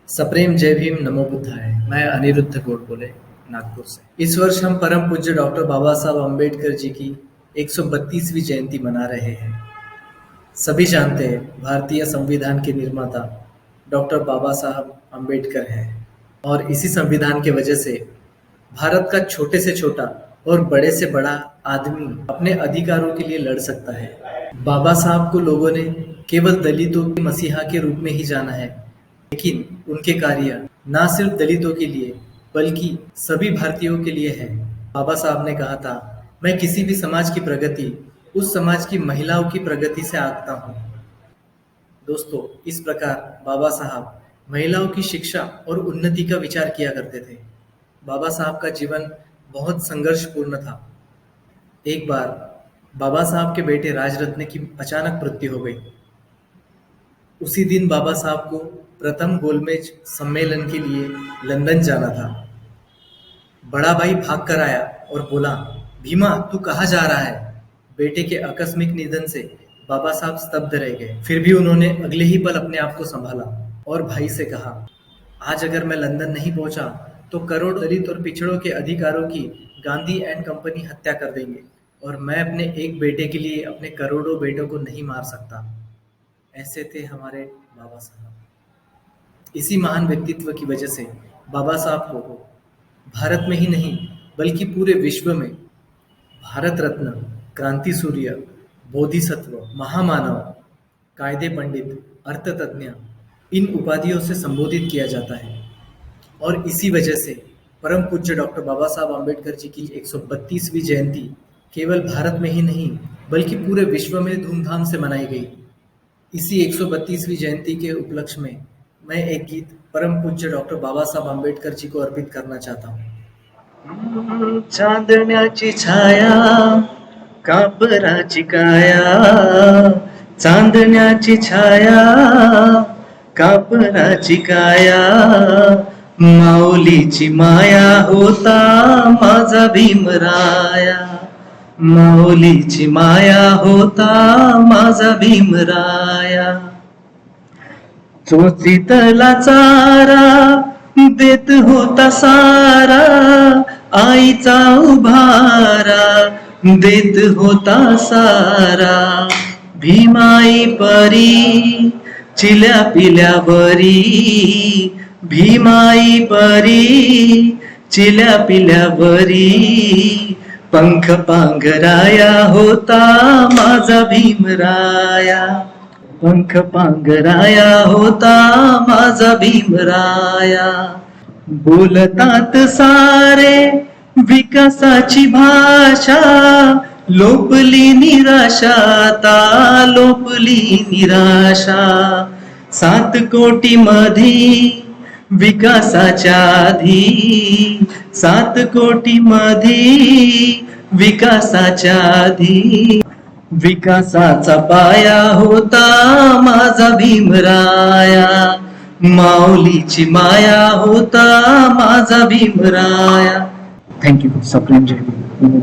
सप्रेम जय भीम नमो बुद्धाय। मैं अनिरुद्ध गोडबोले नागपुर से। इस वर्ष हम परम पूज्य डॉक्टर बाबा साहब अम्बेडकर जी की 132वीं जयंती मना रहे हैं। सभी जानते हैं भारतीय संविधान के निर्माता डॉक्टर बाबा साहब अम्बेडकर हैं और इसी संविधान के वजह से भारत का छोटे से छोटा और बड़े से बड़ा आदमी अपने अधिकारों के लिए लड़ सकता है। बाबा साहब को लोगों ने केवल दलितों के मसीहा के रूप में ही जाना है, लेकिन उनके कार्य ना सिर्फ दलितों के लिए बल्कि सभी भारतीयों के लिए है। बाबा साहब ने कहा था, मैं किसी भी समाज की प्रगति उस समाज की महिलाओं की प्रगति से आंकता हूँ। दोस्तों, इस प्रकार बाबा साहब महिलाओं की शिक्षा और उन्नति का विचार किया करते थे। बाबा साहब का जीवन बहुत संघर्षपूर्ण था। एक बार बाबा साहब के बेटे राजरत्न की अचानक मृत्यु हो गई। उसी दिन बाबा साहब को प्रथम गोलमेज सम्मेलन के लिए लंदन जाना था। बड़ा भाई भाग कर आया और बोला, भीमा तू कहाँ जा रहा है? बेटे के आकस्मिक निधन से बाबा साहब स्तब्ध रह गए। फिर भी उन्होंने अगले ही पल अपने आप को संभाला और भाई से कहा, आज अगर मैं लंदन नहीं पहुंचा तो करोड़ दलित और पिछड़ों के अधिकारों की गांधी एंड कंपनी हत्या कर देंगे और मैं अपने एक बेटे के लिए अपने करोड़ों बेटों को नहीं मार सकता। ऐसे थे हमारे बाबा साहब। इसी महान व्यक्तित्व की वजह से बाबा साहब को भारत में ही नहीं बल्कि पूरे विश्व में भारत रत्न, क्रांति सूर्य, बोधिसत्व, महामानव, कायदे पंडित, अर्थतज्ञ इन उपाधियों से संबोधित किया जाता है। और इसी वजह से परम पूज्य डॉक्टर बाबा साहब अम्बेडकर जी की 132वीं जयंती केवल भारत में ही नहीं बल्कि पूरे विश्व में धूमधाम से मनाई गई। इसी 132वीं जयंती के उपलक्ष्य में मैं एक गीत परम पूज्य डॉक्टर बाबा साहब अम्बेडकर जी को अर्पित करना चाहता हूँ। चांदण्याची छाया, कापराची काया, चांदण्याची छाया, कापराची काया, माऊलीची माया होता माझा भीमराया, माऊलीची माया होता माझा भीमराया, चोचीतला चारा देत होता सारा, आईचा उभारा देत होता सारा, भीमाई परी चिल्या पिल्या बरी, भीमाई परी चिल्या पिल्या बरी, पंख पांघराया होता माझा भीमराया, पंख पांघराया होता माझा भीमराया, बोलतात सारे विकासाची भाषा, लोपली निराशा ता लोपली निराशा, 7 कोटी मधी विकासाच्या आधी, 7 कोटी मधी विकासाच्या आधी, विकासाचा पाया होता माझा भीमराया, माऊलीची माया होता माझा भीमराया। थँक्यू। सप्रेम जय भीम।